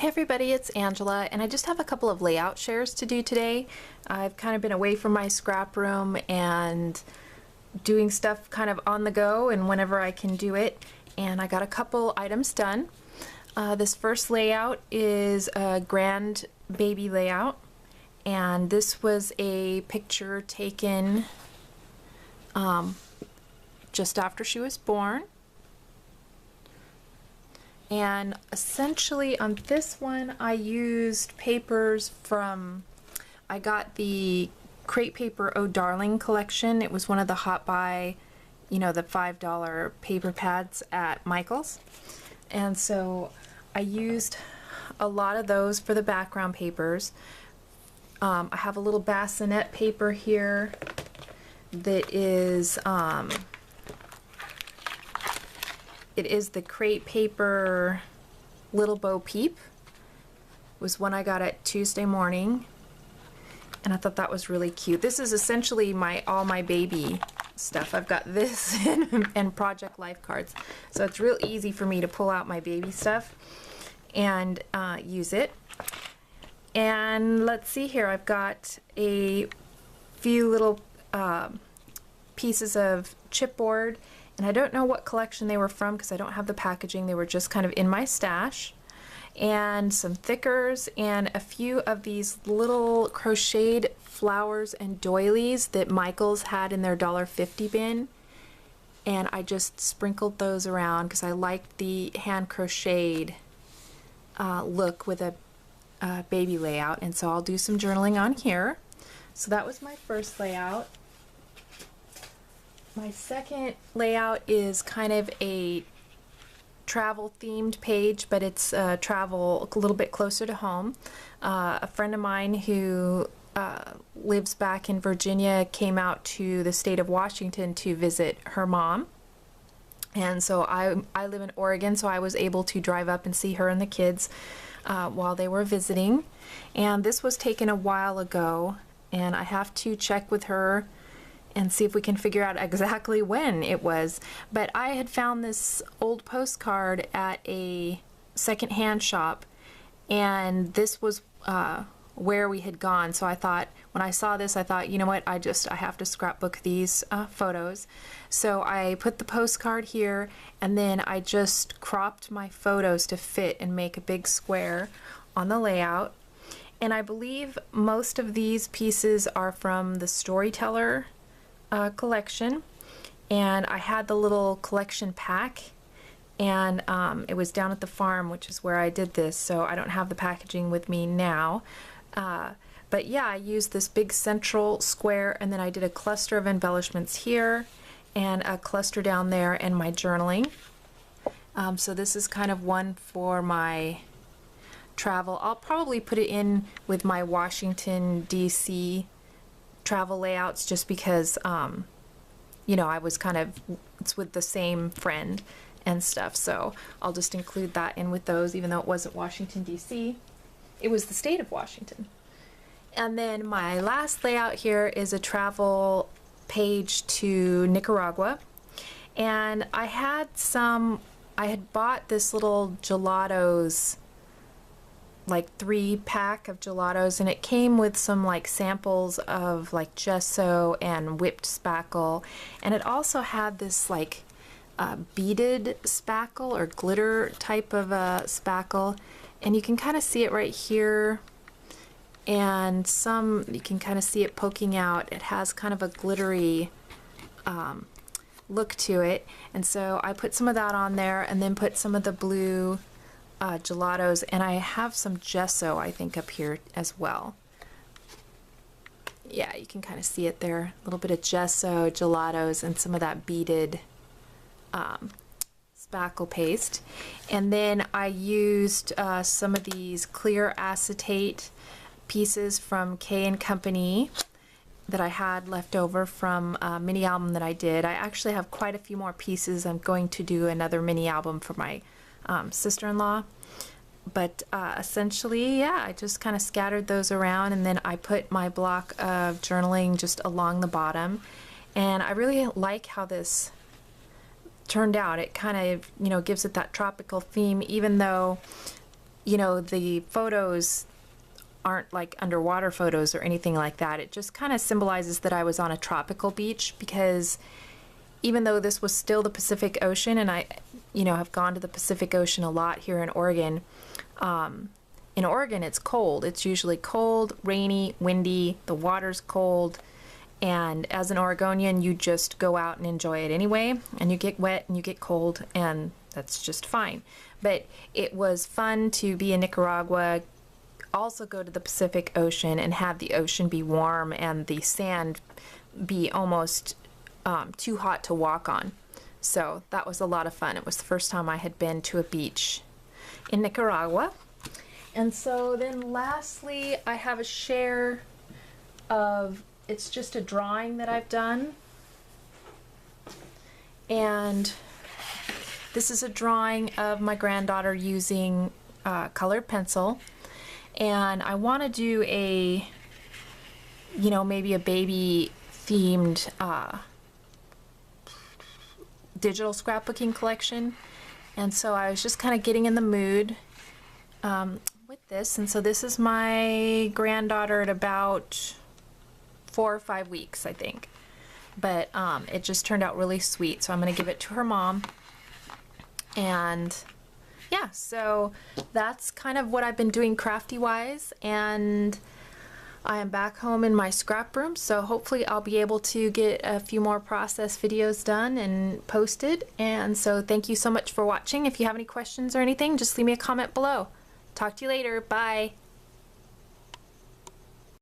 Hey everybody, it's Angela, and I just have a couple of layout shares to do today. I've kind of been away from my scrap room and doing stuff kind of on the go and whenever I can do it, and I got a couple items done. This first layout is a grand baby layout, and this was a picture taken just after she was born. And essentially on this one I used papers from, I got the Crate Paper Oh Darling collection. It was one of the Hot Buy, you know, the $5 paper pads at Michael's. And so I used a lot of those for the background papers. I have a little bassinet paper here that is it is the Crate Paper Little Bo Peep. It was one I got at Tuesday morning, and I thought that was really cute. This is essentially all my baby stuff. I've got this and Project Life cards, so it's real easy for me to pull out my baby stuff and use it. And let's see here, I've got a few little pieces of chipboard, and I don't know what collection they were from because I don't have the packaging. They were just kind of in my stash. And some thickers and a few of these little crocheted flowers and doilies that Michael's had in their $1.50 bin. And I just sprinkled those around because I liked the hand crocheted look with a baby layout. And so I'll do some journaling on here. So that was my first layout. My second layout is kind of a travel themed page, but it's travel a little bit closer to home. A friend of mine who lives back in Virginia came out to the state of Washington to visit her mom. And so I live in Oregon, so I was able to drive up and see her and the kids while they were visiting. And this was taken a while ago, and I have to check with her and see if we can figure out exactly when it was. But I had found this old postcard at a secondhand shop, and this was where we had gone. So I thought, when I saw this, I thought, you know what, I have to scrapbook these photos. So I put the postcard here, and then I just cropped my photos to fit and make a big square on the layout. And I believe most of these pieces are from the Storyteller collection, and I had the little collection pack, and it was down at the farm, which is where I did this, so I don't have the packaging with me now. But yeah, I used this big central square, and then I did a cluster of embellishments here and a cluster down there and my journaling. So this is kind of one for my travel. I'll probably put it in with my Washington DC travel layouts, just because you know, I was kind of, it's with the same friend and stuff, so I'll just include that in with those, even though it wasn't Washington DC, it was the state of Washington. And then my last layout here is a travel page to Nicaragua, and I had bought this little gelatos, like 3-pack of gelatos, and it came with some like samples of like gesso and whipped spackle, and it also had this like beaded spackle or glitter type of spackle, and you can kind of see it right here, and you can kind of see it poking out. It has kind of a glittery look to it, and so I put some of that on there, and then put some of the blue gelatos, and I have some gesso, I think, up here as well. Yeah, you can kind of see it there, a little bit of gesso, gelatos, and some of that beaded spackle paste. And then I used some of these clear acetate pieces from K & Company that I had left over from a mini album that I did. I actually have quite a few more pieces. I'm going to do another mini album for my sister-in-law, but essentially, yeah, I just kind of scattered those around, and then I put my block of journaling just along the bottom, and I really like how this turned out. It kind of, you know, gives it that tropical theme, even though you know, the photos aren't like underwater photos or anything like that. It just kind of symbolizes that I was on a tropical beach, because even though this was still the Pacific Ocean, and I, you know, have gone to the Pacific Ocean a lot here in Oregon, it's cold. It's usually cold, rainy, windy, the water's cold, and as an Oregonian, you just go out and enjoy it anyway, and you get wet and you get cold, and that's just fine. But it was fun to be in Nicaragua, also go to the Pacific Ocean and have the ocean be warm and the sand be almost too hot to walk on. So that was a lot of fun. It was the first time I had been to a beach in Nicaragua. And so then lastly, I have a share of, it's just a drawing that I've done. And this is a drawing of my granddaughter using colored pencil. And I want to do a, you know, maybe a baby themed digital scrapbooking collection. And so I was just kind of getting in the mood with this. And so this is my granddaughter at about 4 or 5 weeks, I think. But it just turned out really sweet. So I'm going to give it to her mom. And yeah, so that's kind of what I've been doing crafty wise, and I am back home in my scrap room, so hopefully I'll be able to get a few more process videos done and posted. And so thank you so much for watching. If you have any questions or anything, just leave me a comment below. Talk to you later. Bye.